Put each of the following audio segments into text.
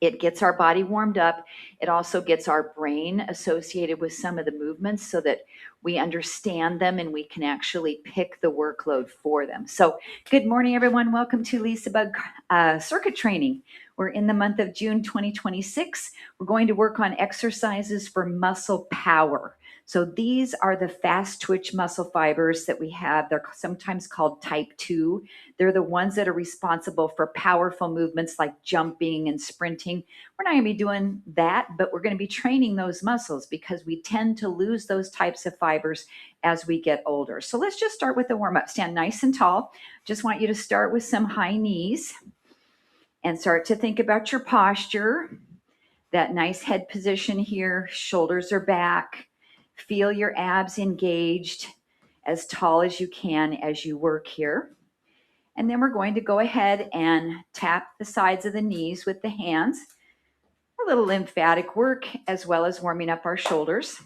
It gets our body warmed up. It also gets our brain associated with some of the movements so that we understand them and we can actually pick the workload for them. So good morning, everyone. Welcome to LisaBug circuit training. We're in the month of June 2026. We're going to work on exercises for muscle power. So these are the fast twitch muscle fibers that we have. They're sometimes called type 2. They're the ones that are responsible for powerful movements like jumping and sprinting. We're not going to be doing that, but we're going to be training those muscles because we tend to lose those types of fibers as we get older. So let's just start with the warm-up. Stand nice and tall. Just want you to start with some high knees and start to think about your posture. That nice head position here, shoulders are back. Feel your abs engaged as tall as you can as you work here. And then we're going to go ahead and tap the sides of the knees with the hands. A little lymphatic work as well as warming up our shoulders.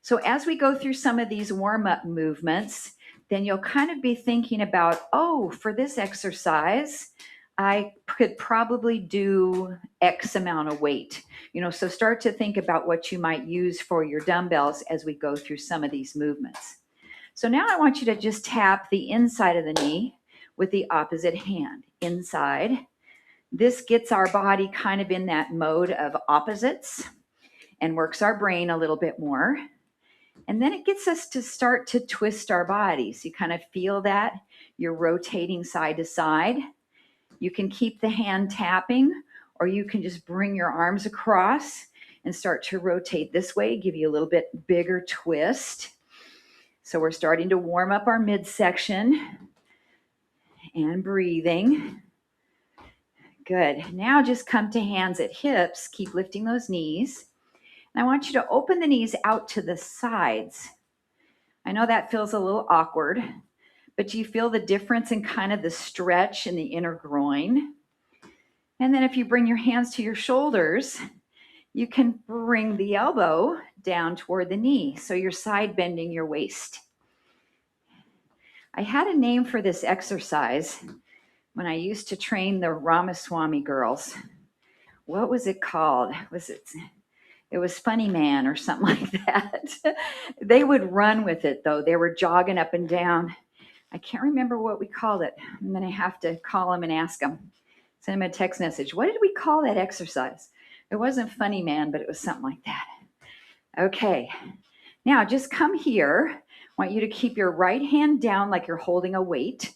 So as we go through some of these warm-up movements, then you'll kind of be thinking about, oh, for this exercise, I could probably do X amount of weight. So start to think about what you might use for your dumbbells as we go through some of these movements. So now I want you to just tap the inside of the knee with the opposite hand. Inside. This gets our body kind of in that mode of opposites and works our brain a little bit more. And then it gets us to start to twist our bodies. You kind of feel that. You're rotating side to side. You can keep the hand tapping, or you can just bring your arms across and start to rotate this way, give you a little bit bigger twist. So we're starting to warm up our midsection and breathing. Good. Now just come to hands at hips. Keep lifting those knees. And I want you to open the knees out to the sides. I know that feels a little awkward, but do you feel the difference in kind of the stretch in the inner groin? And then if you bring your hands to your shoulders, you can bring the elbow down toward the knee. So you're side bending your waist. I had a name for this exercise when I used to train the Ramaswamy girls. What was it called? It was Funny Man or something like that. They would run with it, though. They were jogging up and down. I can't remember what we called it. I'm going to have to call them and ask them. Send them a text message. What did we call that exercise? It wasn't Funny Man, but it was something like that. Okay. Now just come here. I want you to keep your right hand down like you're holding a weight.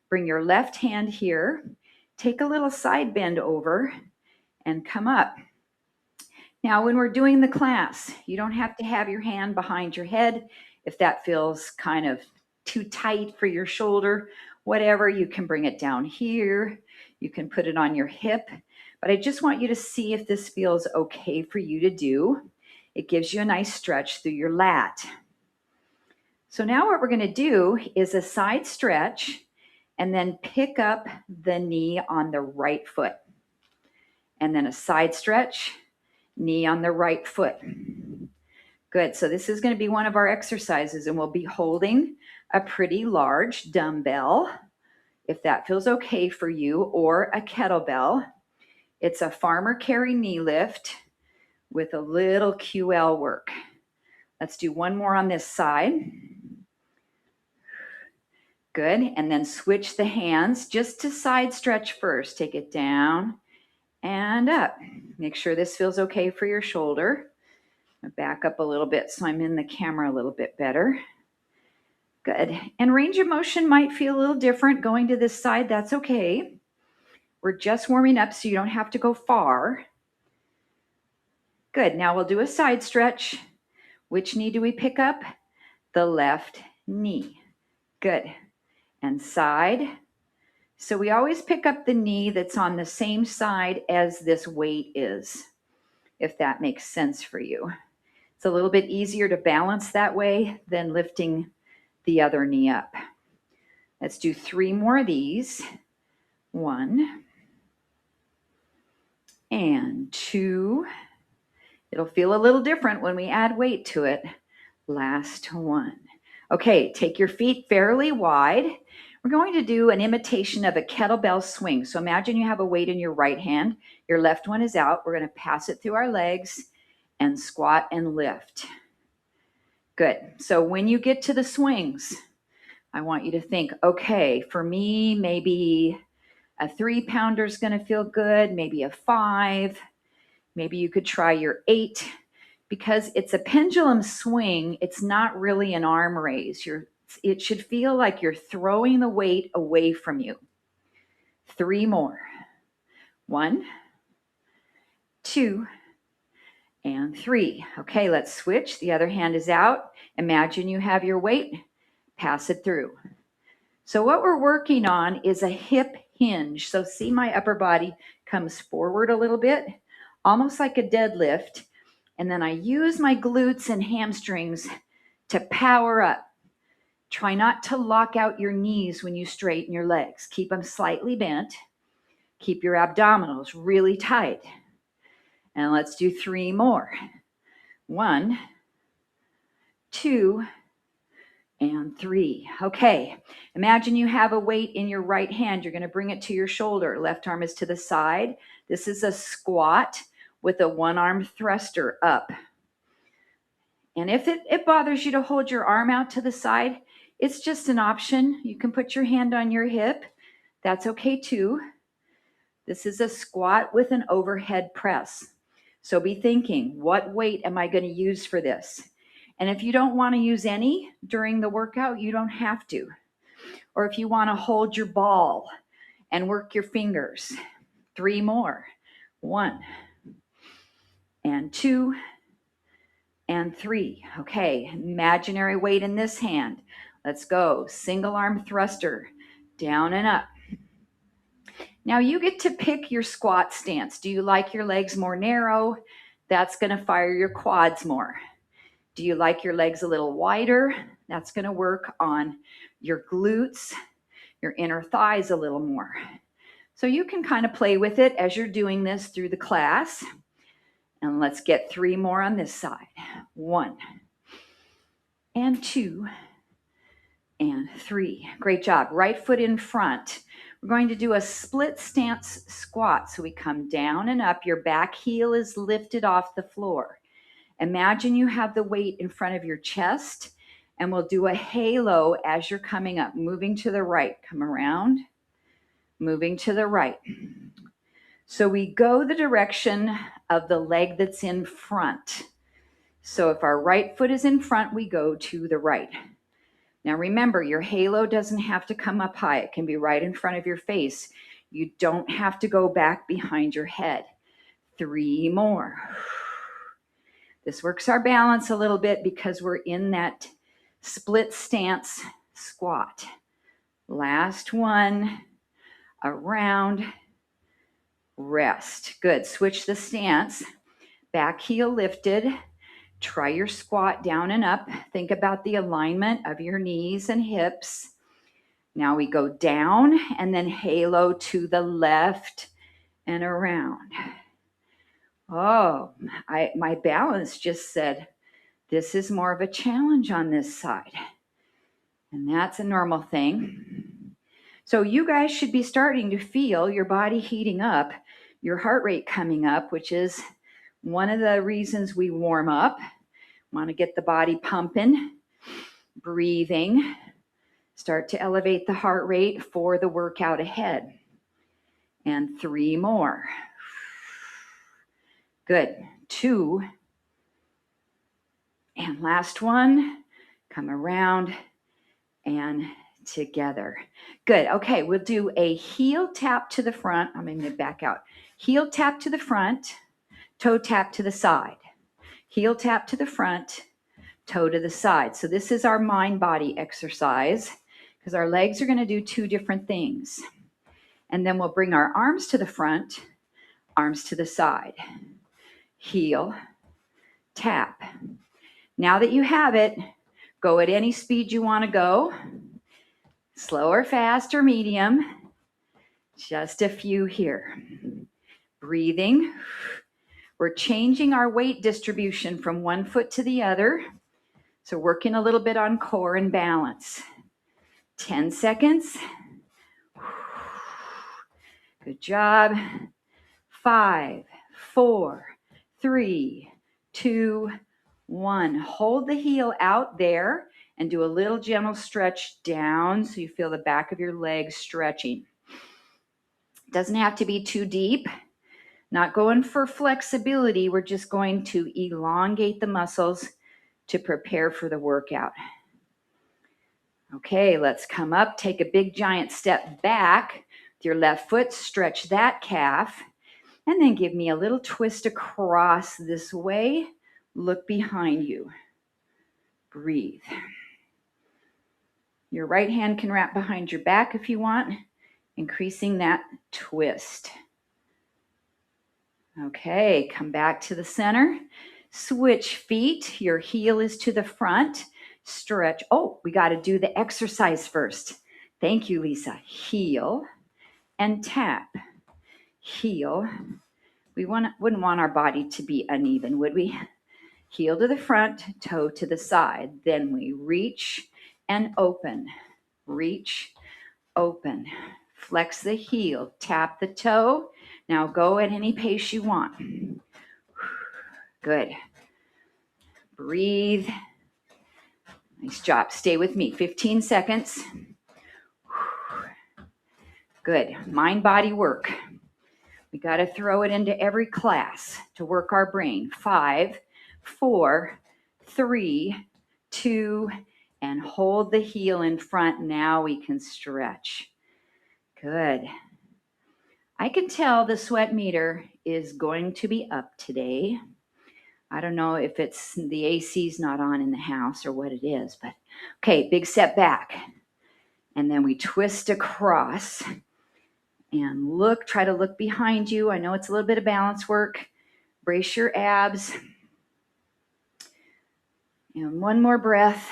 Bring your left hand here. Take a little side bend over and come up. Now, when we're doing the class, you don't have to have your hand behind your head. If that feels kind of too tight for your shoulder, whatever, you can bring it down here. You can put it on your hip. But I just want you to see if this feels okay for you to do. It gives you a nice stretch through your lat. So now what we're going to do is a side stretch and then pick up the knee on the right foot. And then a side stretch, knee on the right foot. Good. So this is going to be one of our exercises, and we'll be holding a pretty large dumbbell, if that feels okay for you, or a kettlebell. It's a farmer carry knee lift with a little QL work. Let's do one more on this side. Good. And then switch the hands just to side stretch first. Take it down and up. Make sure this feels okay for your shoulder. Back up a little bit so I'm in the camera a little bit better. Good. And range of motion might feel a little different going to this side. That's okay. We're just warming up so you don't have to go far. Good. Now we'll do a side stretch. Which knee do we pick up? The left knee. Good. And side. So we always pick up the knee that's on the same side as this weight is, if that makes sense for you. It's a little bit easier to balance that way than lifting the other knee up. Let's do 3 more of these. 1 and 2. It'll feel a little different when we add weight to it. Last one. Okay, take your feet fairly wide. We're going to do an imitation of a kettlebell swing. So imagine you have a weight in your right hand, your left one is out. We're going to pass it through our legs and squat and lift. Good. So when you get to the swings, I want you to think, okay, for me, maybe a 3-pounder is going to feel good, maybe a 5, maybe you could try your 8. Because it's a pendulum swing, it's not really an arm raise. It should feel like you're throwing the weight away from you. 3 more. 1, 2, and 3. Okay, let's switch. The other hand is out. Imagine you have your weight. Pass it through. So what we're working on is a hip hinge. So see, my upper body comes forward a little bit, almost like a deadlift. And then I use my glutes and hamstrings to power up. Try not to lock out your knees when you straighten your legs. Keep them slightly bent. Keep your abdominals really tight. And let's do 3 more. 1, 2, and 3. Okay, imagine you have a weight in your right hand. You're going to bring it to your shoulder. Left arm is to the side. This is a squat with a 1-arm thruster up. And if it bothers you to hold your arm out to the side, it's just an option. You can put your hand on your hip. That's okay too. This is a squat with an overhead press. So be thinking, what weight am I going to use for this? And if you don't want to use any during the workout, you don't have to. Or if you want to hold your ball and work your fingers, 3 more. 1, and 2, and 3. Okay, imaginary weight in this hand. Let's go. Single arm thruster, down and up. Now you get to pick your squat stance. Do you like your legs more narrow? That's going to fire your quads more. Do you like your legs a little wider? That's going to work on your glutes, your inner thighs a little more. So you can kind of play with it as you're doing this through the class. And let's get 3 more on this side. 1, and 2, and 3. Great job. Right foot in front. We're going to do a split stance squat. So we come down and up. Your back heel is lifted off the floor. Imagine you have the weight in front of your chest, and we'll do a halo as you're coming up, moving to the right. Come around, moving to the right. So we go the direction of the leg that's in front. So if our right foot is in front, we go to the right. Now remember, your halo doesn't have to come up high. It can be right in front of your face. You don't have to go back behind your head. 3 more. This works our balance a little bit because we're in that split stance squat. Last one, around, rest. Good, switch the stance. Back heel lifted. Try your squat down and up. Think about the alignment of your knees and hips. Now we go down and then halo to the left and around. Oh, my balance just said, this is more of a challenge on this side. And that's a normal thing. So you guys should be starting to feel your body heating up, your heart rate coming up, which is one of the reasons we warm up. Want to get the body pumping, breathing, start to elevate the heart rate for the workout ahead. And 3 more. Good. 2. And last one. Come around and together. Good. Okay, we'll do a heel tap to the front. I'm going to back out. Heel tap to the front, toe tap to the side. Heel tap to the front, toe to the side. So this is our mind-body exercise because our legs are going to do 2 different things. And then we'll bring our arms to the front, arms to the side. Heel, tap. Now that you have it, go at any speed you want to go. Slow or fast or medium. Just a few here. Breathing. We're changing our weight distribution from one foot to the other. So working a little bit on core and balance. 10 seconds. Good job. 5, 4, 3, 2, 1. Hold the heel out there and do a little gentle stretch down so you feel the back of your legs stretching. Doesn't have to be too deep. Not going for flexibility. We're just going to elongate the muscles to prepare for the workout. Okay, let's come up. Take a big giant step back with your left foot. Stretch that calf. And then give me a little twist across this way. Look behind you. Breathe. Your right hand can wrap behind your back if you want, increasing that twist. Okay, come back to the center. Switch feet. Your heel is to the front. Stretch. Oh, we got to do the exercise first. Thank you, Lisa. Heel and tap. Heel. We wouldn't want our body to be uneven, would we? Heel to the front, toe to the side. Then we reach and open. Reach, open. Flex the heel, tap the toe. Now go at any pace you want. Good. Breathe. Nice job. Stay with me. 15 seconds. Good. Mind, body work. We got to throw it into every class to work our brain. 5, 4, 3, 2, and hold the heel in front. Now we can stretch. Good. I can tell the sweat meter is going to be up today. I don't know if it's the AC's not on in the house or what it is, but okay, big step back. And then we twist across and look, try to look behind you. I know it's a little bit of balance work. Brace your abs. And one more breath.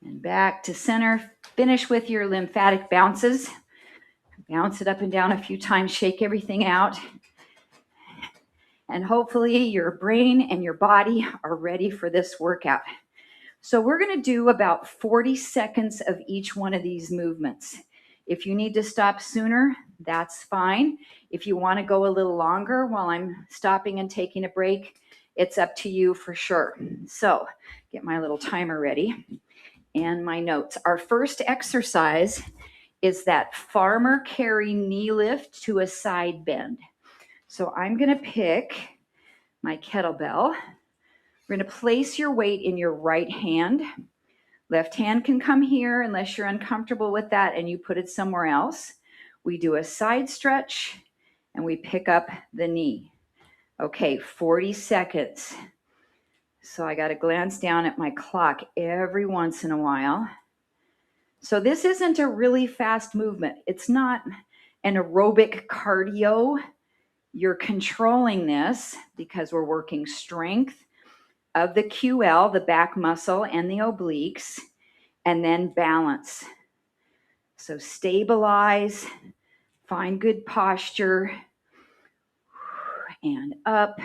And back to center. Finish with your lymphatic bounces. Bounce it up and down a few times. Shake everything out. And hopefully your brain and your body are ready for this workout. So we're going to do about 40 seconds of each one of these movements. If you need to stop sooner, that's fine. If you want to go a little longer while I'm stopping and taking a break, it's up to you for sure. So get my little timer ready and my notes. Our first exercise is that farmer carry knee lift to a side bend. So I'm going to pick my kettlebell. We're going to place your weight in your right hand. Left hand can come here unless you're uncomfortable with that and you put it somewhere else. We do a side stretch and we pick up the knee. Okay, 40 seconds. So I got to glance down at my clock every once in a while. So this isn't a really fast movement. It's not an aerobic cardio. You're controlling this because we're working strength of the QL, the back muscle, and the obliques, and then balance. So stabilize, find good posture, and up.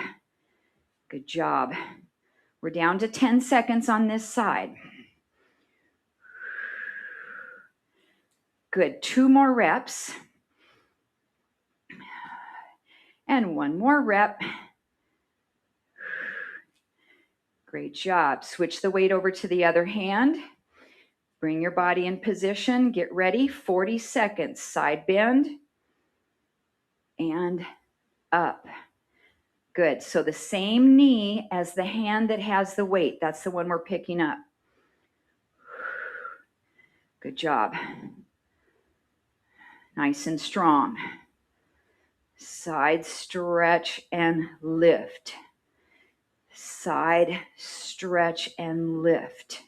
Good job. We're down to 10 seconds on this side. Good. 2 more reps. And 1 more rep. Great job. Switch the weight over to the other hand. Bring your body in position. Get ready. 40 seconds. Side bend. And up. Good. So the same knee as the hand that has the weight. That's the one we're picking up. Good job. Nice and strong. Side stretch and lift. Side stretch and lift.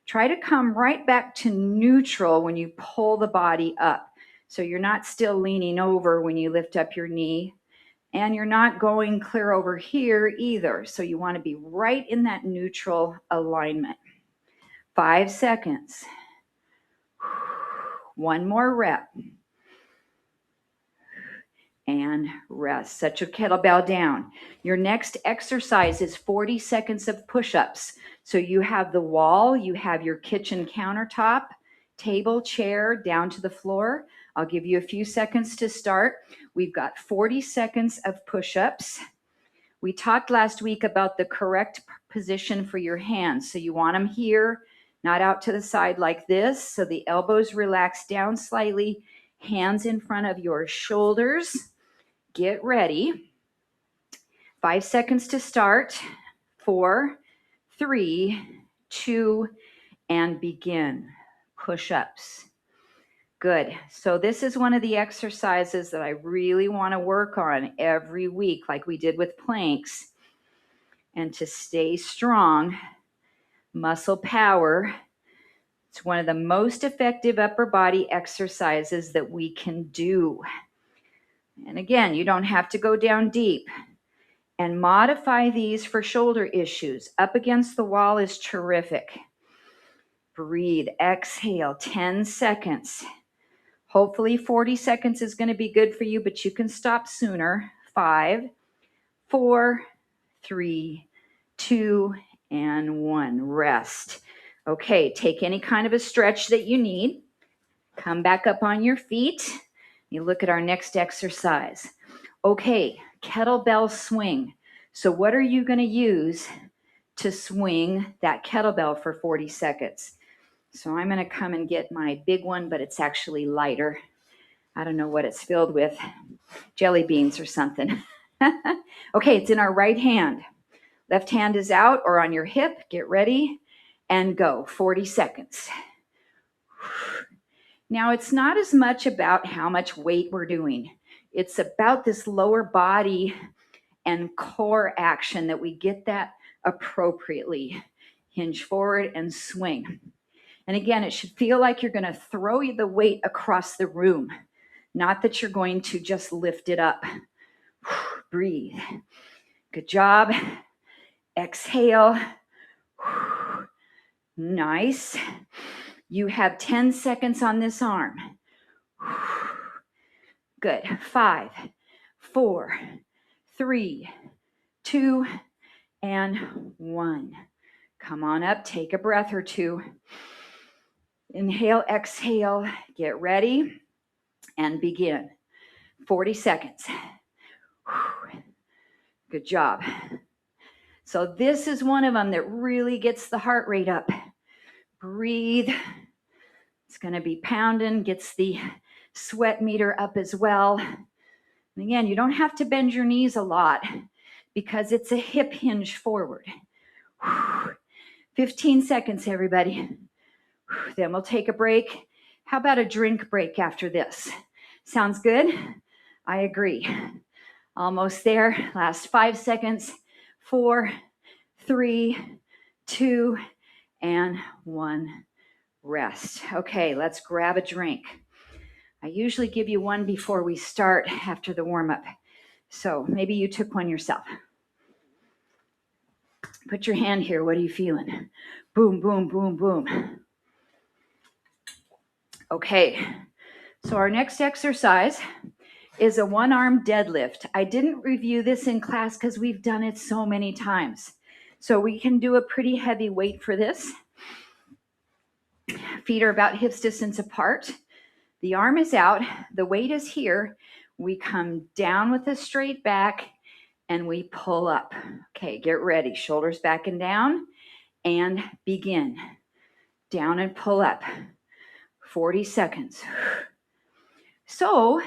Try to come right back to neutral when you pull the body up. So you're not still leaning over when you lift up your knee. And you're not going clear over here either. So you want to be right in that neutral alignment. 5 seconds. 1 more rep. and rest. Set your kettlebell down. Your next exercise is 40 seconds of push-ups. So you have the wall, you have your kitchen countertop, table, chair, down to the floor. I'll give you a few seconds to start. We've got 40 seconds of push-ups. We talked last week about the correct position for your hands. So you want them here, not out to the side like this. So the elbows relax down slightly, hands in front of your shoulders. Get ready. 5 seconds to start. 4, 3, 2, and begin. Push-ups. Good. So this is one of the exercises that I really want to work on every week, like we did with planks. And to stay strong, muscle power. It's one of the most effective upper body exercises that we can do. And again, you don't have to go down deep. And modify these for shoulder issues. Up against the wall is terrific. Breathe, exhale, 10 seconds. Hopefully 40 seconds is going to be good for you, but you can stop sooner. 5, 4, 3, 2, and 1. Rest. Okay, take any kind of a stretch that you need. Come back up on your feet. You look at our next exercise. Okay, kettlebell swing. So what are you going to use to swing that kettlebell for 40 seconds? So I'm going to come and get my big one, but it's actually lighter. I don't know what it's filled with, jelly beans or something. Okay, it's in our right hand. Left hand is out or on your hip. Get ready and go. 40 seconds. Now, it's not as much about how much weight we're doing. It's about this lower body and core action that we get that appropriately. Hinge forward and swing. And again, it should feel like you're going to throw the weight across the room, not that you're going to just lift it up. Breathe. Good job. Exhale. Nice. You have 10 seconds on this arm. Good. 5, 4, 3, 2, and 1. Come on up. Take a breath or two. Inhale, exhale. Get ready and begin. 40 seconds. Good job. So this is one of them that really gets the heart rate up. Breathe. It's going to be pounding, gets the sweat meter up as well. And again, you don't have to bend your knees a lot because it's a hip hinge forward. 15 seconds, everybody. Then we'll take a break. How about a drink break after this? Sounds good? I agree. Almost there. Last 5 seconds. 4, 3, 2, and 1. Rest. Okay, let's grab a drink. I usually give you one before we start after the warm-up. So maybe you took one yourself. Put your hand here. What are you feeling? Boom, boom, boom, boom. Okay, so our next exercise is a one-arm deadlift. I didn't review this in class because we've done it so many times. So we can do a pretty heavy weight for this. Feet are about hips distance apart. The arm is out. The weight is here. We come down with a straight back and we pull up. Okay, get ready. Shoulders back and down and begin. Down and pull up. 40 seconds. So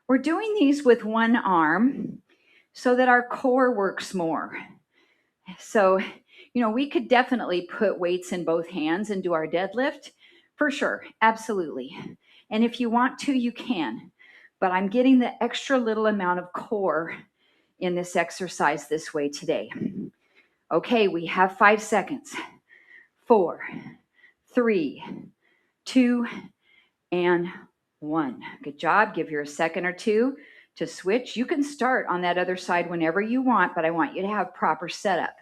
we're doing these with one arm so that our core works more. So, we could definitely put weights in both hands and do our deadlift for sure. Absolutely. And if you want to, you can. But I'm getting the extra little amount of core in this exercise this way today. Okay, we have 5 seconds. 4, 3, 2, and 1. Good job. Give her a second or two to switch. You can start on that other side whenever you want, but I want you to have proper setup.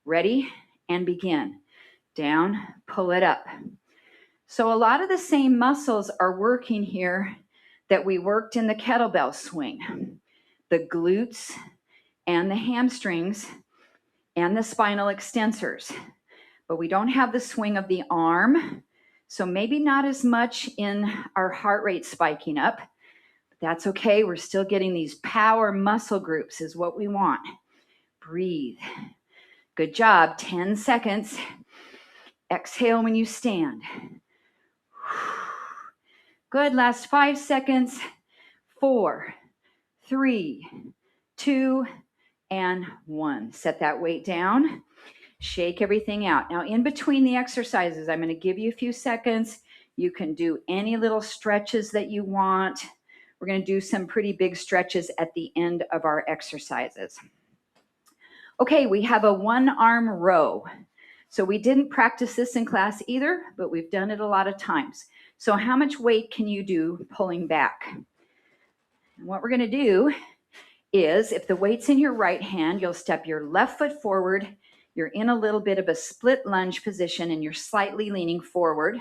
Ready? And begin. Down, pull it up. So a lot of the same muscles are working here that we worked in the kettlebell swing. the glutes and the hamstrings and the spinal extensors. But we don't have the swing of the arm, so maybe not as much in our heart rate spiking up. But that's okay. We're still getting these power muscle groups is what we want. Breathe. Good job. 10 seconds. Exhale when you stand. Good. Last 5 seconds. 4, 3, 2, and 1. Set that weight down. Shake everything out. Now, in between the exercises, I'm going to give you a few seconds. You can do any little stretches that you want. We're going to do some pretty big stretches at the end of our exercises. Okay, we have a one-arm row. So we didn't practice this in class either, but we've done it a lot of times. So how much weight can you do pulling back? And what we're going to do is, if the weight's in your right hand, you'll step your left foot forward. You're in a little bit of a split lunge position and you're slightly leaning forward.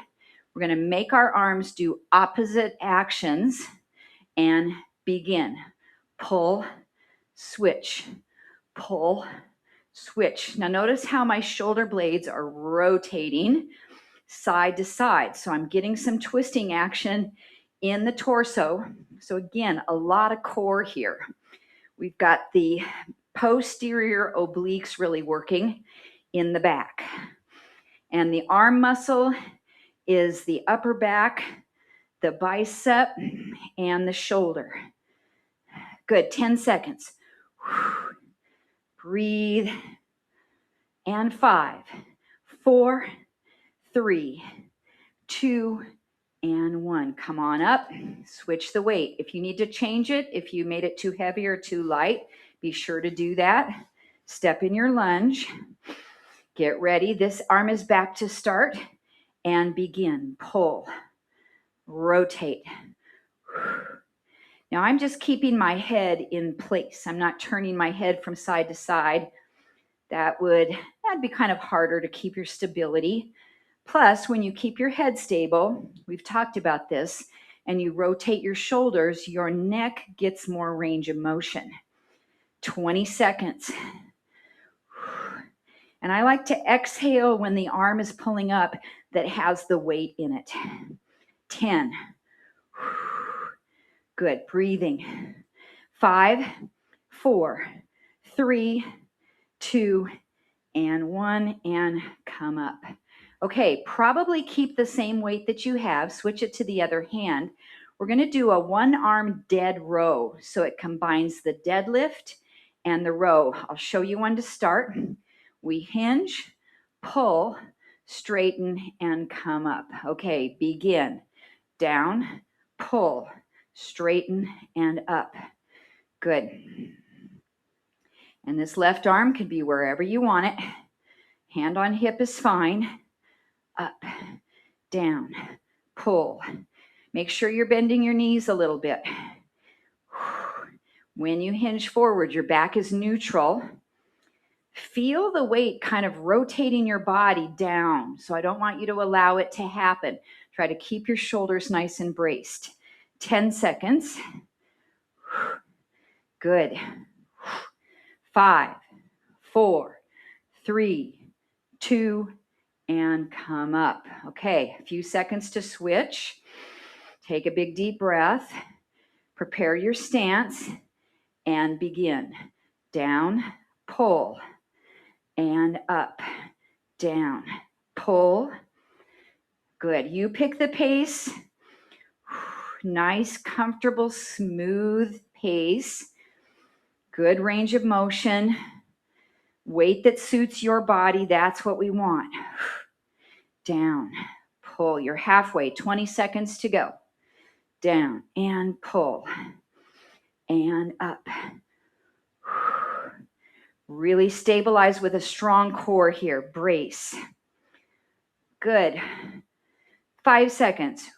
We're going to make our arms do opposite actions and begin. Pull, switch, pull, switch. Now notice how my shoulder blades are rotating side to side. So I'm getting some twisting action in the torso. So again, a lot of core here. We've got the posterior obliques really working in the back. And the arm muscle is the upper back, the bicep, and the shoulder. Good, 10 seconds. Breathe. And 5, 4, 3, 2, and 1. Come on up. Switch the weight. If you need to change it, if you made it too heavy or too light, be sure to do that. Step in your lunge. Get ready. This arm is back to start. And begin. Pull. Rotate. Now I'm just keeping my head in place. I'm not turning my head from side to side. That'd be kind of harder to keep your stability. Plus, when you keep your head stable, we've talked about this, and you rotate your shoulders, your neck gets more range of motion. 20 seconds. And I like to exhale when the arm is pulling up that has the weight in it. 10. Good. Breathing. 5, 4, 3, 2, and 1, and come up. Okay, probably keep the same weight that you have. Switch it to the other hand. We're going to do a one-arm dead row. So it combines the deadlift and the row. I'll show you one to start. We hinge, pull, straighten, and come up. Okay, begin. Down, pull, straighten, and up. Good. And this left arm can be wherever you want it. Hand on hip is fine. Up, down, pull. Make sure you're bending your knees a little bit. When you hinge forward, your back is neutral. Feel the weight kind of rotating your body down. So I don't want you to allow it to happen. Try to keep your shoulders nice and braced. 10 seconds. Good. 5, 4, 3, 2, and come up. Okay, a few seconds to switch. Take a big deep breath. Prepare your stance and begin. Down, pull, and up, down, pull. Good. You pick the pace. Nice, comfortable, smooth pace. Good range of motion. Weight that suits your body. That's what we want. Down, pull. You're halfway. 20 seconds to go. Down and pull. And up. Really stabilize with a strong core here. Brace. Good. 5 seconds.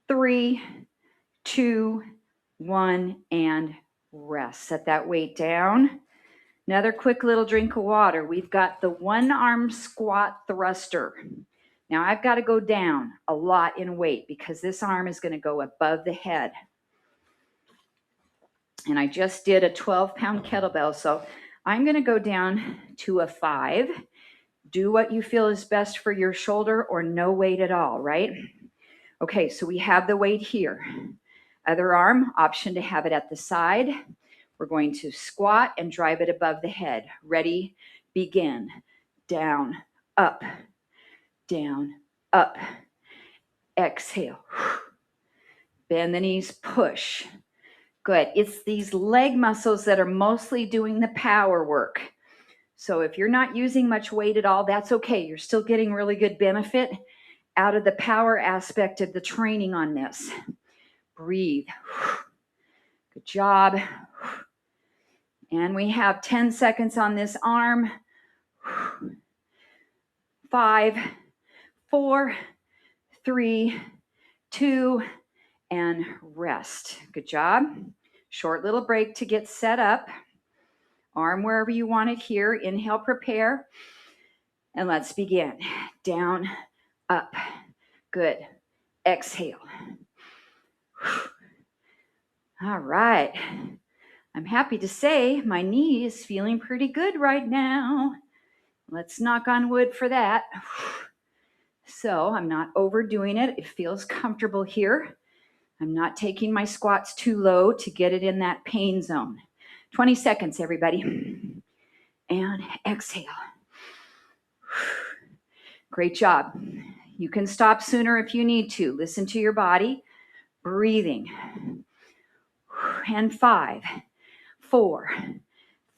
3, 2, 1, and rest. Set that weight down. Another quick little drink of water. We've got the one-arm squat thruster. Now I've got to go down a lot in weight because this arm is going to go above the head. And I just did a 12-pound kettlebell. So I'm going to go down to a 5. Do what you feel is best for your shoulder, or no weight at all, right? Okay, so we have the weight here. Other arm, option to have it at the side. We're going to squat and drive it above the head. Ready, begin. Down, up, down, up. Exhale. Bend the knees, push. Good. It's these leg muscles that are mostly doing the power work. So if you're not using much weight at all, that's okay. You're still getting really good benefit out of the power aspect of the training on this. Breathe. Good job. And we have 10 seconds on this arm. 5, 4, 3, 2, and rest. Good job. Short little break to get set up. Arm wherever you want it here. Inhale, prepare. And let's begin. Down, up. Good. Exhale. All right. I'm happy to say my knee is feeling pretty good right now. Let's knock on wood for that. So I'm not overdoing it. It feels comfortable here. I'm not taking my squats too low to get it in that pain zone. 20 seconds, everybody. And exhale. Great job. You can stop sooner if you need to. Listen to your body. Breathing. And 5, 4,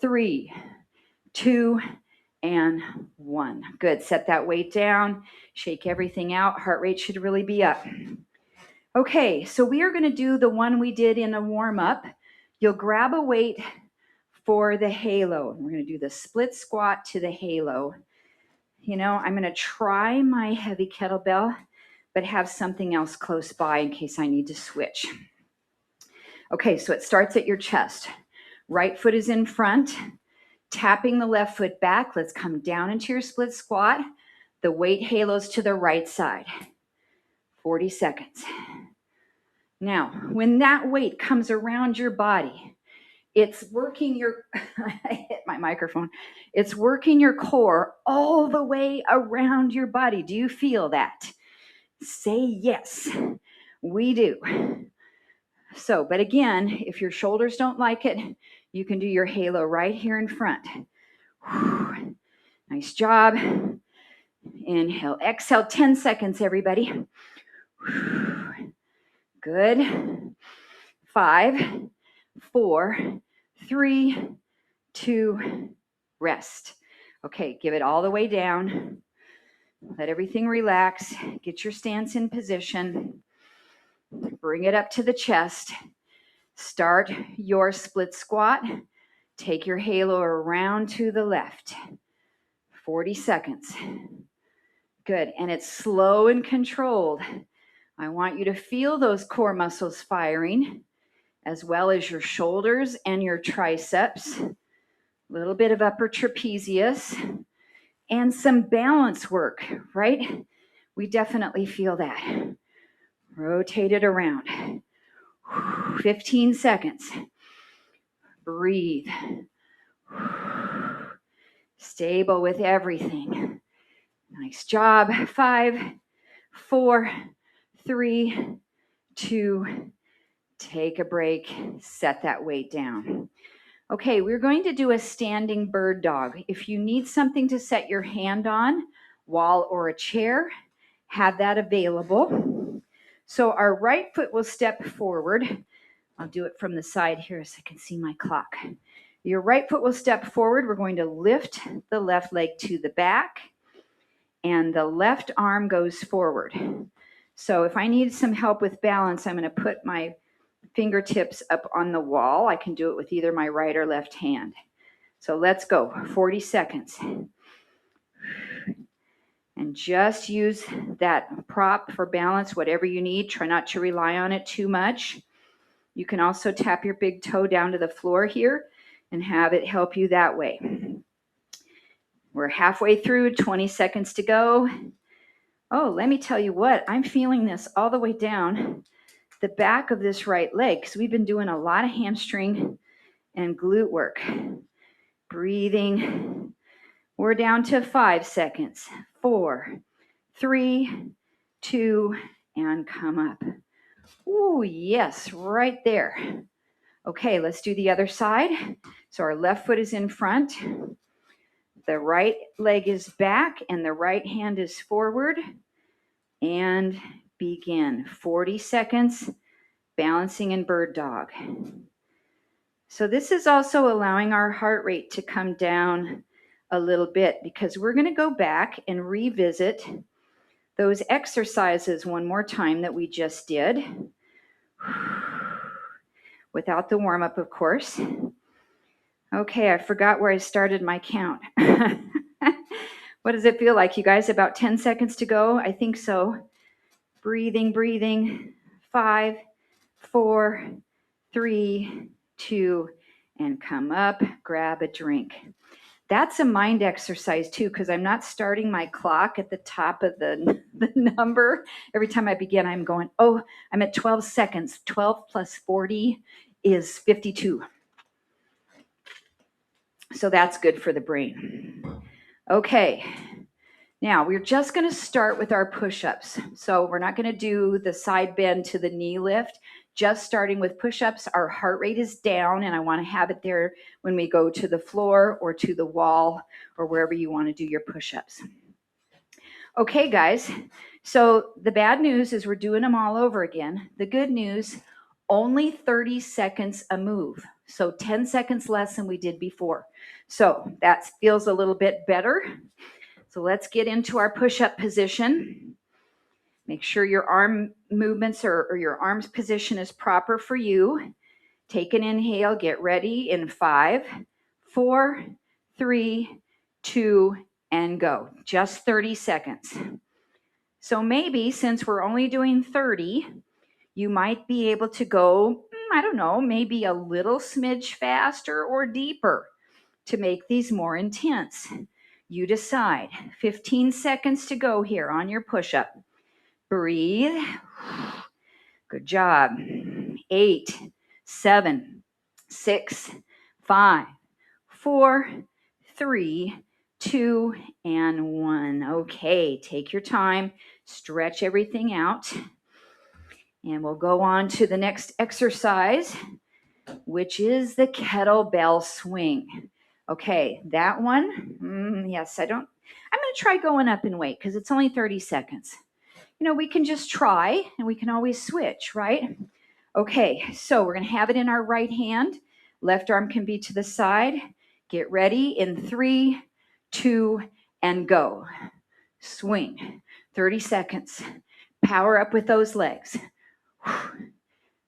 3, 2, and 1. Good. Set that weight down. Shake everything out. Heart rate should really be up. Okay, so we are going to do the one we did in a warm-up. You'll grab a weight for the halo. We're going to do the split squat to the halo. You know, I'm going to try my heavy kettlebell, but have something else close by in case I need to switch. Okay, so it starts at your chest. Right foot is in front, tapping the left foot back. Let's come down into your split squat. The weight halos to the right side. 40 seconds. Now, when that weight comes around your body, it's working your, I hit my microphone. It's working your core all the way around your body. Do you feel that? Say yes. We do. So, but again, if your shoulders don't like it, you can do your halo right here in front. Whew. Nice job. Inhale, exhale, 10 seconds, everybody. Whew. Good. 5, 4, 3, 2, rest. Okay, give it all the way down. Let everything relax. Get your stance in position. Bring it up to the chest. Start your split squat. Take your halo around to the left. 40 seconds. Good. And it's slow and controlled. I want you to feel those core muscles firing, as well as your shoulders and your triceps. A little bit of upper trapezius and some balance work, right? We definitely feel that. Rotate it around. 15 seconds. Breathe. Stable with everything. Nice job. 5, 4, 3, 2, take a break. Set that weight down. Okay, we're going to do a standing bird dog. If you need something to set your hand on, wall or a chair, have that available. So our right foot will step forward. I'll do it from the side here so I can see my clock. Your right foot will step forward. We're going to lift the left leg to the back, and the left arm goes forward. So if I need some help with balance, I'm going to put my fingertips up on the wall. I can do it with either my right or left hand. So let's go. 40 seconds. And just use that prop for balance, whatever you need. Try not to rely on it too much. You can also tap your big toe down to the floor here and have it help you that way. We're halfway through, 20 seconds to go. Oh, let me tell you what, I'm feeling this all the way down the back of this right leg because we've been doing a lot of hamstring and glute work. Breathing. We're down to 5 seconds. 4, 3, 2, and come up. Ooh, yes, right there. Okay, let's do the other side. So our left foot is in front. The right leg is back and the right hand is forward. And begin. 40 seconds, balancing in bird dog. So this is also allowing our heart rate to come down a little bit because we're going to go back and revisit those exercises one more time that we just did. Without the warm-up, of course. Okay, I forgot where I started my count. What does it feel like, you guys? About 10 seconds to go? I think so. Breathing, breathing. 5, 4, 3, 2, and come up, grab a drink. That's a mind exercise too, because I'm not starting my clock at the top of the number. Every time I begin, I'm going, oh, I'm at 12 seconds. 12 plus 40 is 52. So that's good for the brain. Okay. Now, we're just going to start with our push-ups. So we're not going to do the side bend to the knee lift, just starting with push-ups. Our heart rate is down, and I want to have it there when we go to the floor or to the wall or wherever you want to do your push-ups. Okay, guys. So the bad news is we're doing them all over again. The good news, only 30 seconds a move. So 10 seconds less than we did before. So that feels a little bit better. So let's get into our push-up position. Make sure your arm movements or your arms position is proper for you. Take an inhale, get ready in 5, 4, 3, 2, and go. Just 30 seconds. So maybe since we're only doing 30, you might be able to go, I don't know, maybe a little smidge faster or deeper to make these more intense. You decide. 15 seconds to go here on your push-up. Breathe. Good job. 8, 7, 6, 5, 4, 3, 2, and 1. Okay, take your time. Stretch everything out. And we'll go on to the next exercise, which is the kettlebell swing. Okay, that one, yes, I'm going to try going up in weight because it's only 30 seconds. You know, we can just try and we can always switch, right? Okay, so we're going to have it in our right hand. Left arm can be to the side. Get ready in 3, 2, and go. Swing. 30 seconds. Power up with those legs.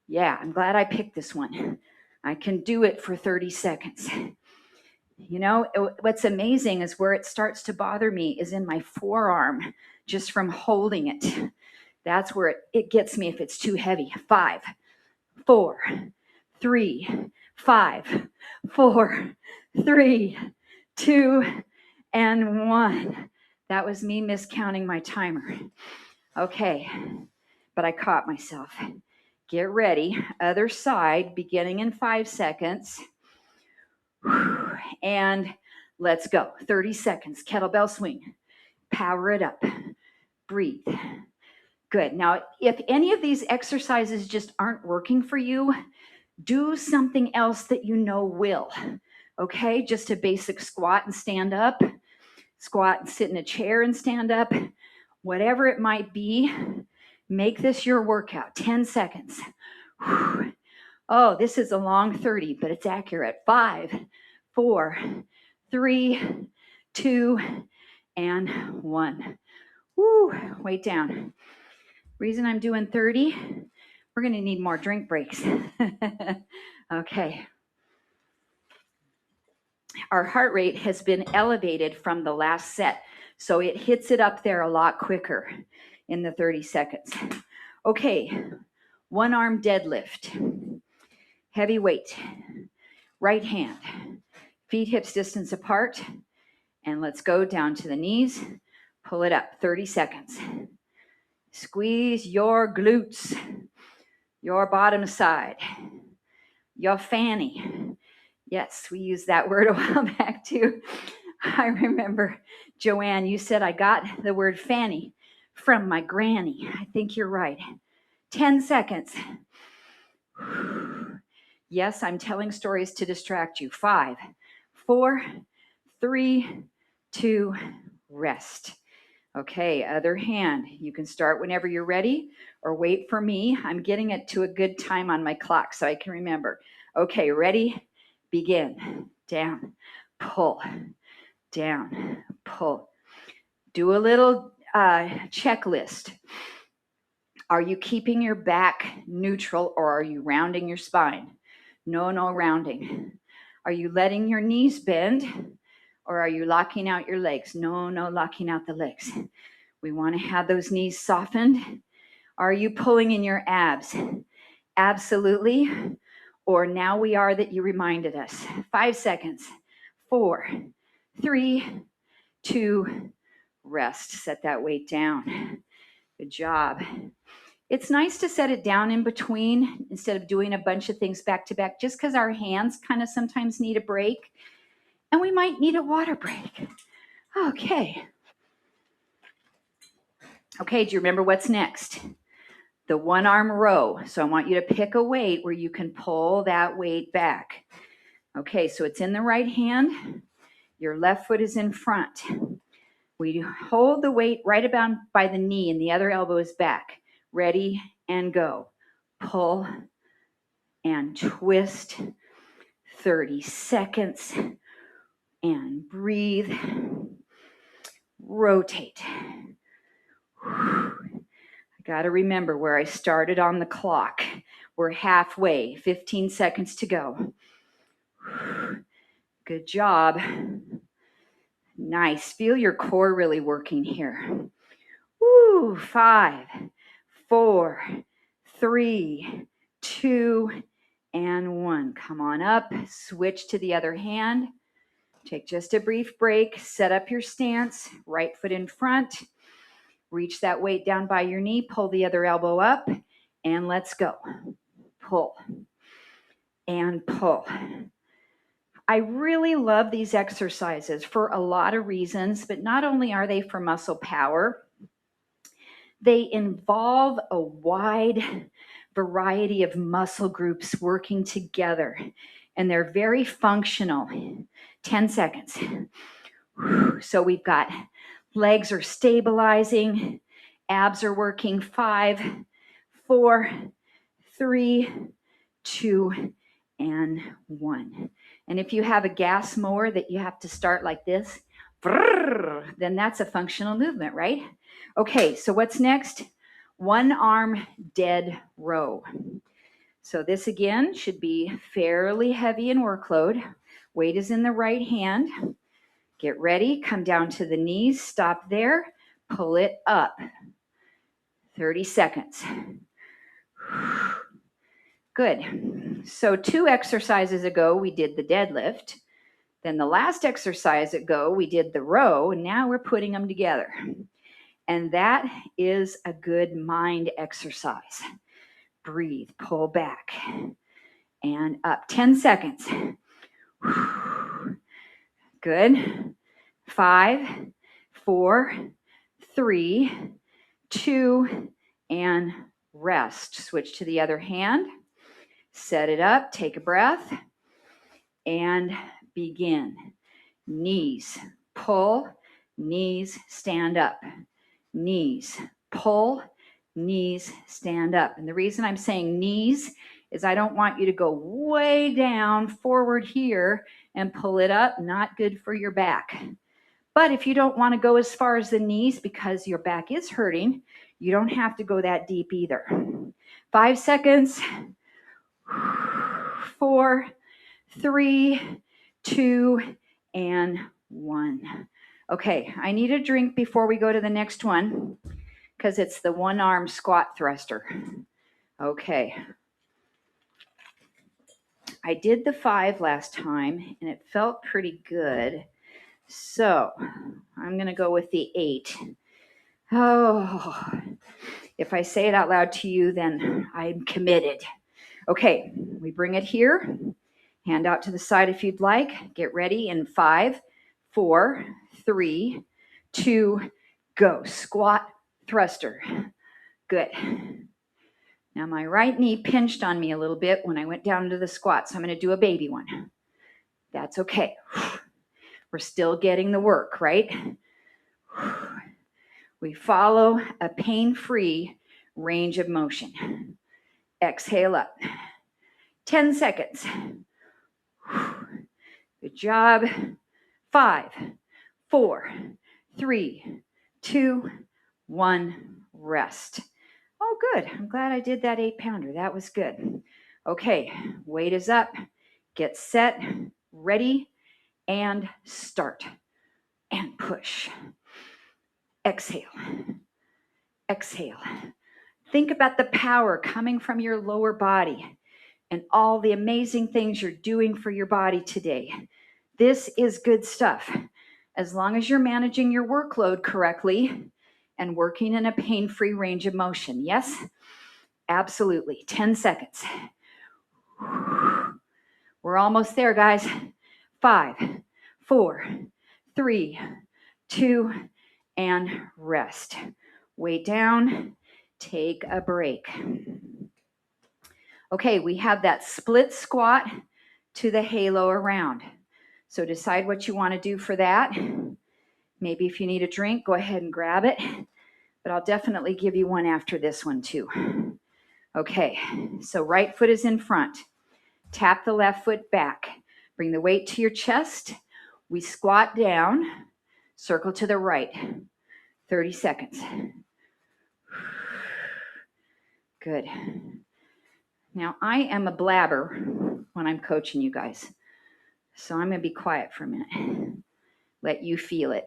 Yeah, I'm glad I picked this one. I can do it for 30 seconds. You know, what's amazing is where it starts to bother me is in my forearm, just from holding it. That's where it gets me if it's too heavy. 5, 4, 3, 5, 4, 3, 2, and 1. That was me miscounting my timer. Okay, but I caught myself. Get ready. Other side, beginning in 5 seconds. And let's go. 30 seconds. Kettlebell swing. Power it up. Breathe. Good. Now, if any of these exercises just aren't working for you, do something else that you know will. Okay? Just a basic squat and stand up. Squat and sit in a chair and stand up. Whatever it might be, make this your workout. 10 seconds. Oh, this is a long 30, but it's accurate. 5, 4, 3, 2, and 1. Woo, weight down. Reason I'm doing 30, we're going to need more drink breaks. Okay. Our heart rate has been elevated from the last set, so it hits it up there a lot quicker in the 30 seconds. Okay, one arm deadlift. Heavy weight. Right hand. Feet hips distance apart. And let's go down to the knees. Pull it up. 30 seconds. Squeeze your glutes. your bottom side, your fanny. Yes, we used that word a while back too. I remember, Joanne, you said I got the word fanny from my granny. I think you're right. 10 seconds. Yes, I'm telling stories to distract you. 5, 4, 3, 2, rest. Okay, other hand. You can start whenever you're ready or wait for me. I'm getting it to a good time on my clock so I can remember. Okay, ready? Begin. Down, pull, down, pull. Do a little checklist. Are you keeping your back neutral or are you rounding your spine? No rounding. Are you letting your knees bend or are you locking out your legs? No locking out the legs. We want to have those knees softened. Are you pulling in your abs? Absolutely. Or now we are that you reminded us. 5 seconds. 4, 3, 2, rest. Set that weight down. Good job. It's nice to set it down in between instead of doing a bunch of things back to back, just because our hands kind of sometimes need a break and we might need a water break. Okay. Okay, do you remember what's next? The one arm row. So I want you to pick a weight where you can pull that weight back. Okay, so it's in the right hand. Your left foot is in front. We hold the weight right about by the knee and the other elbow is back. Ready and go. Pull and twist. 30 seconds. And breathe. Rotate. I got to remember where I started on the clock. We're halfway, 15 seconds to go. Good job. Nice. Feel your core really working here. Woo, 5, 4, 3, 2, and 1. Come on up. Switch to the other hand. Take just a brief break. Set up your stance. Right foot in front. Reach that weight down by your knee. Pull the other elbow up. And let's go. Pull. And pull. I really love these exercises for a lot of reasons, but not only are they for muscle power, they involve a wide variety of muscle groups working together, and they're very functional. 10 seconds. So we've got legs are stabilizing, abs are working. 5, 4, 3, 2, and 1. And if you have a gas mower that you have to start like this, then that's a functional movement, right? Okay, so what's next? One arm dead row. So this again should be fairly heavy in workload. Weight is in the right hand. Get ready, come down to the knees, stop there, pull it up. 30 seconds. Good. So 2 exercises ago, we did the deadlift. Then the last exercise ago, we did the row, and now we're putting them together. And that is a good mind exercise. Breathe, pull back, and up. 10 seconds. Good. 5, 4, 3, 2, and rest. Switch to the other hand. Set it up, take a breath, and begin. Knees, pull, knees, stand up. Knees, pull, knees, stand up. And the reason I'm saying knees is I don't want you to go way down forward here and pull it up. Not good for your back. But if you don't want to go as far as the knees because your back is hurting, you don't have to go that deep either. 5 seconds. 4, 3, 2, and 1. Okay, I need a drink before we go to the next one because it's the one arm squat thruster. Okay. I did the 5 last time and it felt pretty good. So I'm going to go with the 8. Oh, If I say it out loud to you, then I'm committed. Okay, we bring it here. Hand out to the side if you'd like. Get ready in 5, 4, 3, 2, go. Squat, thruster. Good. Now my right knee pinched on me a little bit when I went down to the squat, so I'm going to do a baby one. That's okay. We're still getting the work, right? We follow a pain-free range of motion. Exhale up. 10 seconds. Good job. 5, 4, 3, 2, 1. Rest. Oh, good. I'm glad I did that 8-pounder. That was good. Okay, weight is up. Get set, ready, and start. And push. Exhale. Exhale. Think about the power coming from your lower body and all the amazing things you're doing for your body today. This is good stuff. As long as you're managing your workload correctly and working in a pain-free range of motion. Yes? Absolutely. 10 seconds. We're almost there, guys. 5, 4, 3, 2, and rest. Weight down. Take a break. Okay, we have that split squat to the halo around. So decide what you want to do for that. Maybe if you need a drink, go ahead and grab it. But I'll definitely give you one after this one too. Okay, so right foot is in front. Tap the left foot back. Bring the weight to your chest. We squat down. Circle to the right. 30 seconds. Good. Now, I am a blabber when I'm coaching you guys. So I'm going to be quiet for a minute. Let you feel it.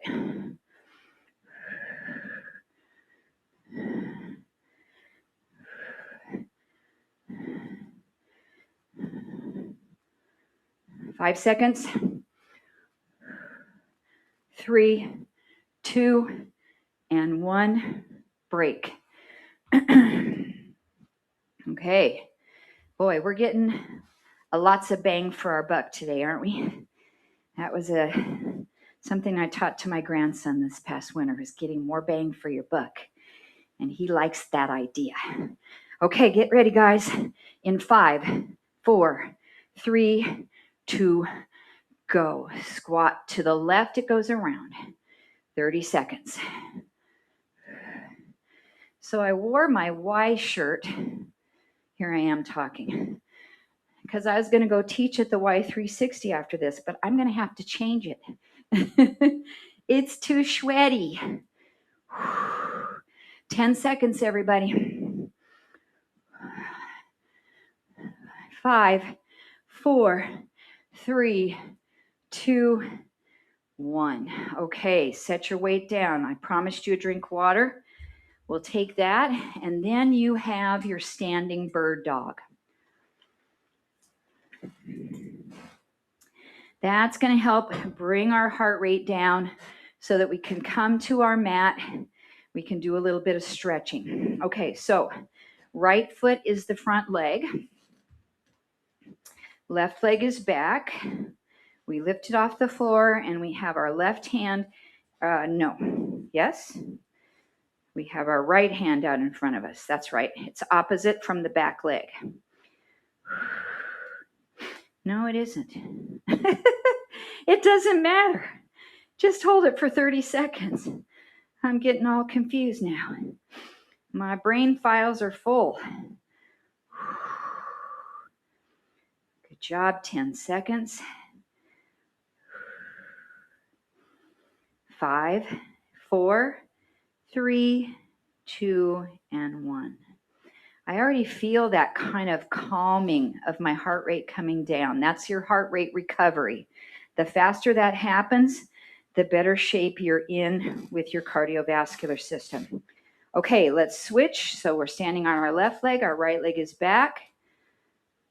Five seconds. 3, 2, and 1. Break. Okay. Boy, we're getting lots of bang for our buck today, aren't we? That was something I taught to my grandson this past winter, is getting more bang for your buck. And he likes that idea. Okay, get ready, guys. In 5, 4, 3, 2, go. Squat to the left, it goes around. 30 seconds. So I wore my Y shirt. Here I am talking. Because I was going to go teach at the Y360 after this, but I'm going to have to change it. It's too sweaty. 10 seconds, everybody. 5, 4, 3, 2, 1. Okay, set your weight down. I promised you a drink of water. We'll take that, and then you have your standing bird dog. That's going to help bring our heart rate down so that we can come to our mat. We can do a little bit of stretching. Okay, so right foot is the front leg. Left leg is back. We lift it off the floor, and we have our left hand. Yes? We have our right hand out in front of us. That's right. It's opposite from the back leg. No, it isn't. It doesn't matter. Just hold it for 30 seconds. I'm getting all confused now. My brain files are full. Good job. 10 seconds. 5, 4, 3, 2, and 1. I already feel that kind of calming of my heart rate coming down. That's your heart rate recovery. The faster that happens, the better shape you're in with your cardiovascular system. Okay, let's switch. So we're standing on our left leg. Our right leg is back.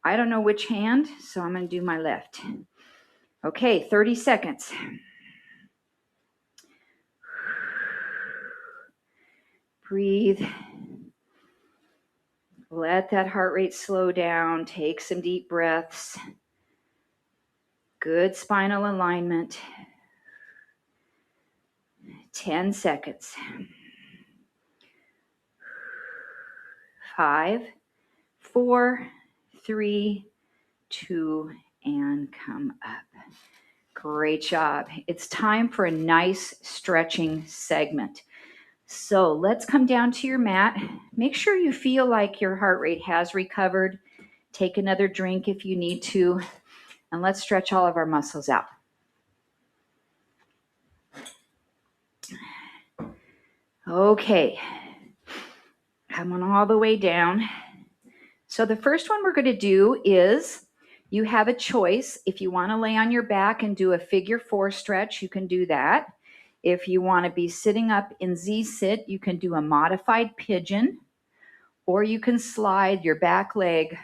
I don't know which hand, so I'm going to do my left. Okay, 30 seconds. Breathe. Let that heart rate slow down. Take some deep breaths. Good spinal alignment. 10 seconds. 5, 4, 3, 2, and come up. Great job. It's time for a nice stretching segment. So let's come down to your mat. Make sure you feel like your heart rate has recovered. Take another drink if you need to, and let's stretch all of our muscles out. Okay, coming all the way down. So the first one we're going to do is, you have a choice. If you want to lay on your back and do a figure 4 stretch, you can do that. If you want to be sitting up in Z-sit, you can do a modified pigeon, or you can slide your back leg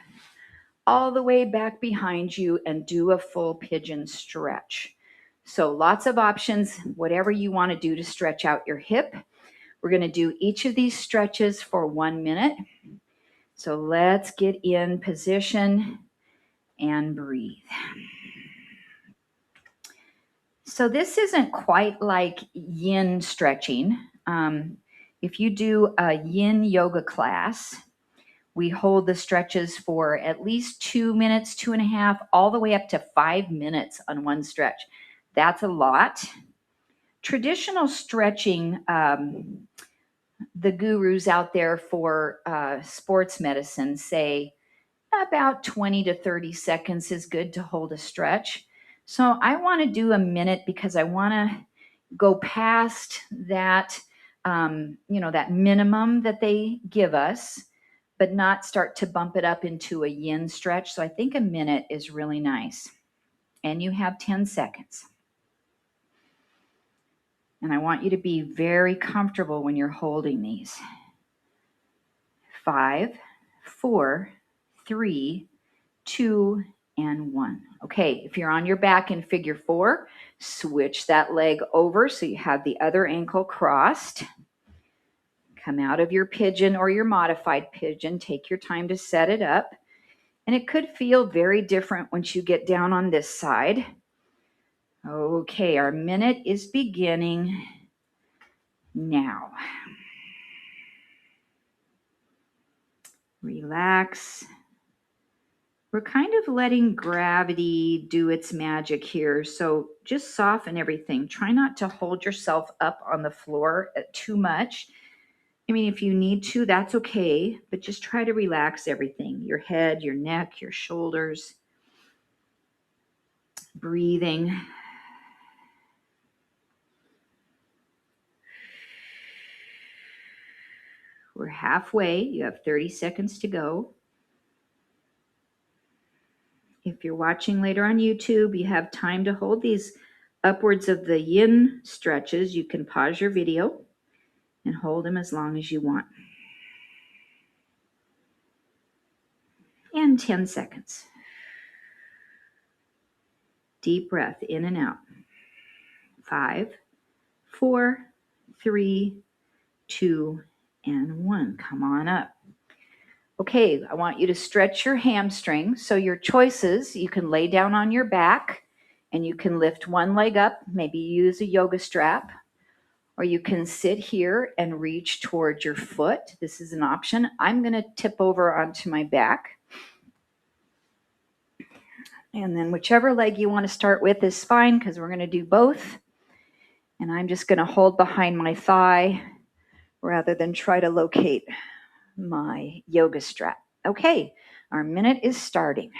all the way back behind you and do a full pigeon stretch. So lots of options, whatever you want to do to stretch out your hip. We're going to do each of these stretches for 1 minute. So let's get in position and breathe. So this isn't quite like yin stretching. If you do a yin yoga class, we hold the stretches for at least 2 minutes, 2.5, all the way up to 5 minutes on one stretch. That's a lot. Traditional stretching, the gurus out there for sports medicine say about 20 to 30 seconds is good to hold a stretch. So I want to do a minute because I want to go past that, that minimum that they give us, but not start to bump it up into a yin stretch. So I think a minute is really nice. And you have 10 seconds. And I want you to be very comfortable when you're holding these. 5, 4, 3, 2, and 1. Okay, if you're on your back in figure 4, switch that leg over so you have the other ankle crossed. Come out of your pigeon or your modified pigeon. Take your time to set it up. And it could feel very different once you get down on this side. Okay, our minute is beginning now. Relax. We're kind of letting gravity do its magic here. So just soften everything. Try not to hold yourself up on the floor too much. I mean, if you need to, that's okay. But just try to relax everything. Your head, your neck, your shoulders. Breathing. We're halfway. You have 30 seconds to go. If you're watching later on YouTube, you have time to hold these upwards of the yin stretches. You can pause your video and hold them as long as you want. And 10 seconds. Deep breath in and out. 5, 4, 3, 2, and 1. Come on up. Okay, I want you to stretch your hamstring. So your choices, you can lay down on your back and you can lift one leg up, maybe use a yoga strap, or you can sit here and reach towards your foot. This is an option. I'm going to tip over onto my back. And then whichever leg you want to start with is fine because we're going to do both. And I'm just going to hold behind my thigh rather than try to locate my yoga strap. Okay, our minute is starting.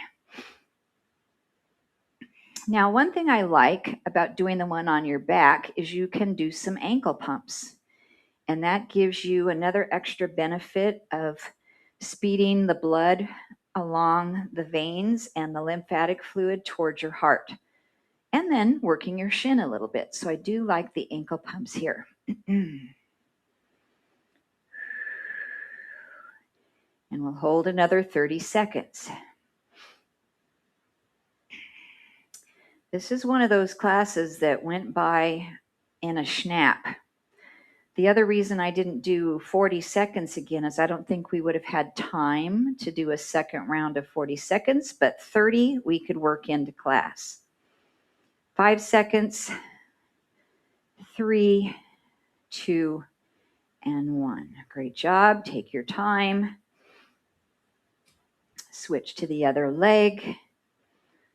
Now, one thing I like about doing the one on your back is you can do some ankle pumps. And that gives you another extra benefit of speeding the blood along the veins and the lymphatic fluid towards your heart. And then working your shin a little bit. So I do like the ankle pumps here. And we'll hold another 30 seconds. This is one of those classes that went by in a snap. The other reason I didn't do 40 seconds again is I don't think we would have had time to do a second round of 40 seconds, but 30 we could work into class. 5 seconds, 3, 2, and 1. Great job. Take your time. Switch to the other leg.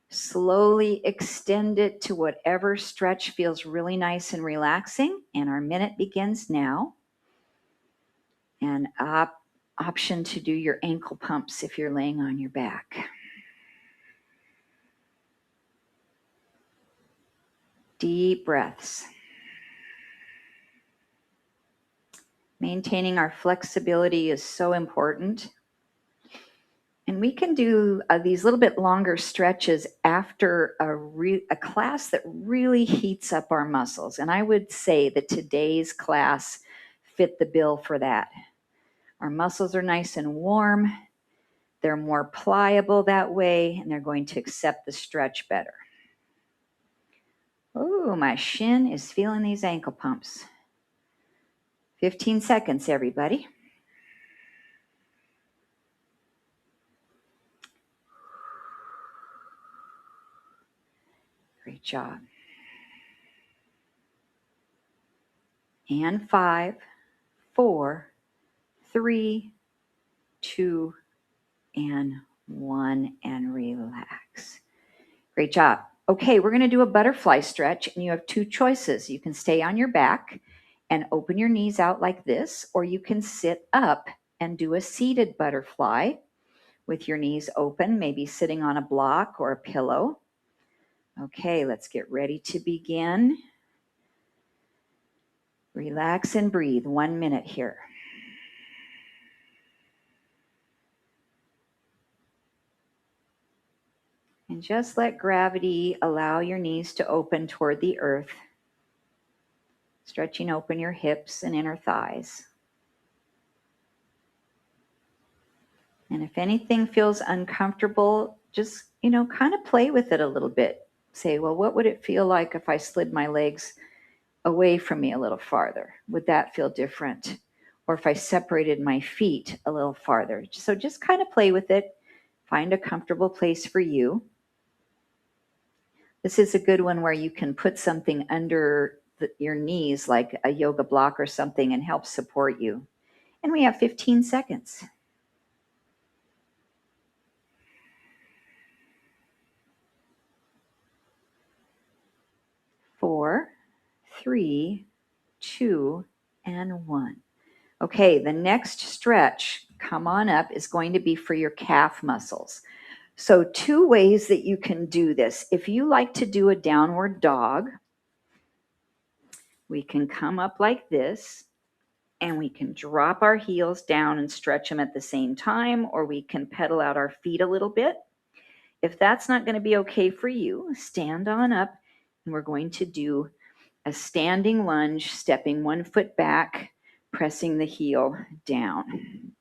Slowly extend it to whatever stretch feels really nice and relaxing. And our minute begins now. And option to do your ankle pumps if you're laying on your back. Deep breaths. Maintaining our flexibility is so important. And we can do these little bit longer stretches after a class that really heats up our muscles. And I would say that today's class fit the bill for that. Our muscles are nice and warm. They're more pliable that way, and they're going to accept the stretch better. Oh, my shin is feeling these ankle pumps. 15 seconds, everybody. Great job. And 5, 4, 3, 2, and 1, and relax. Great job. Okay, we're going to do a butterfly stretch, and you have 2 choices. You can stay on your back and open your knees out like this, or you can sit up and do a seated butterfly with your knees open, maybe sitting on a block or a pillow. Okay, let's get ready to begin. Relax and breathe. 1 minute here. And just let gravity allow your knees to open toward the earth, stretching open your hips and inner thighs. And if anything feels uncomfortable, just, kind of play with it a little bit. Say, well, what would it feel like if I slid my legs away from me a little farther? Would that feel different? Or if I separated my feet a little farther? So just kind of play with it. Find a comfortable place for you. This is a good one where you can put something under your knees, like a yoga block or something, and help support you. And we have 15 seconds. 4, 3, 2, and 1. Okay, the next stretch, come on up, is going to be for your calf muscles. So 2 ways that you can do this. If you like to do a downward dog, we can come up like this, and we can drop our heels down and stretch them at the same time, or we can pedal out our feet a little bit. If that's not going to be okay for you, stand on up, and we're going to do a standing lunge, stepping 1 foot back, pressing the heel down.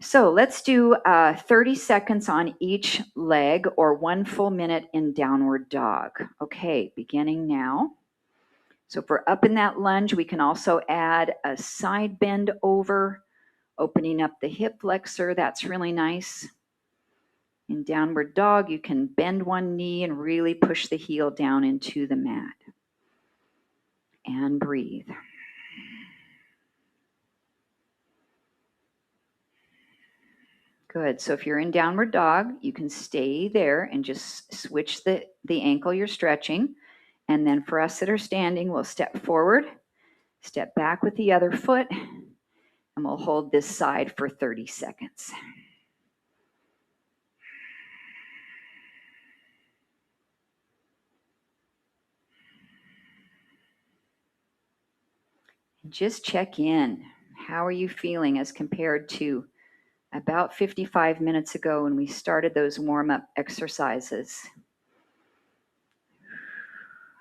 So let's do 30 seconds on each leg, or 1 full minute in downward dog. Okay, beginning now. So if we're up in that lunge, we can also add a side bend over, opening up the hip flexor. That's really nice. In downward dog, you can bend one knee and really push the heel down into the mat. And breathe. Good. So if you're in downward dog, you can stay there and just switch the ankle you're stretching. And then for us that are standing, we'll step forward, step back with the other foot, and we'll hold this side for 30 seconds. Just check in. How are you feeling as compared to about 55 minutes ago when we started those warm-up exercises?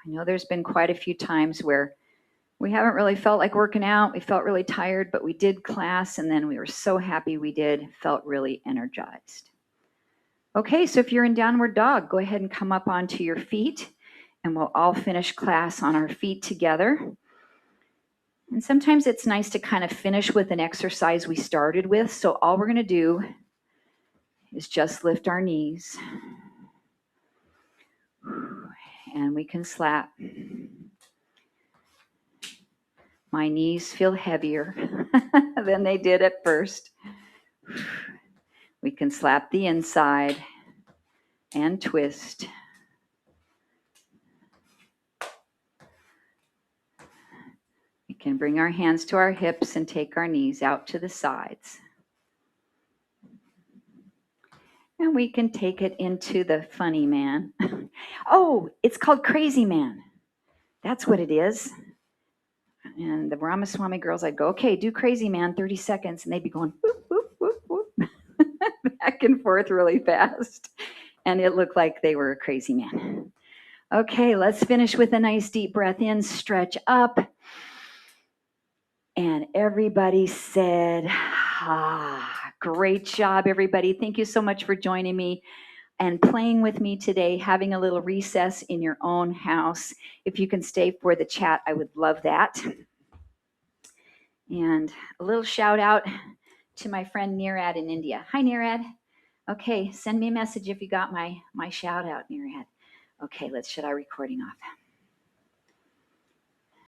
I know there's been quite a few times where we haven't really felt like working out. We felt really tired, but we did class, and then we were so happy we did, felt really energized. Okay, so if you're in downward dog, go ahead and come up onto your feet, and we'll all finish class on our feet together. And sometimes it's nice to kind of finish with an exercise we started with. So all we're going to do is just lift our knees. And we can slap. My knees feel heavier than they did at first. We can slap the inside and twist. We can bring our hands to our hips and take our knees out to the sides. And we can take it into the funny man. Oh, it's called crazy man. That's what it is. And the Ramaswamy girls, I'd go, okay, do crazy man, 30 seconds. And they'd be going, whoop, whoop, whoop, whoop, back and forth really fast. And it looked like they were a crazy man. Okay, let's finish with a nice deep breath in, stretch up. And everybody said, great job, everybody. Thank you so much for joining me and playing with me today, having a little recess in your own house. If you can stay for the chat, I would love that. And a little shout out to my friend Nirad in India. Hi, Nirad. Okay, send me a message if you got my shout out, Nirad. Okay, let's shut our recording off.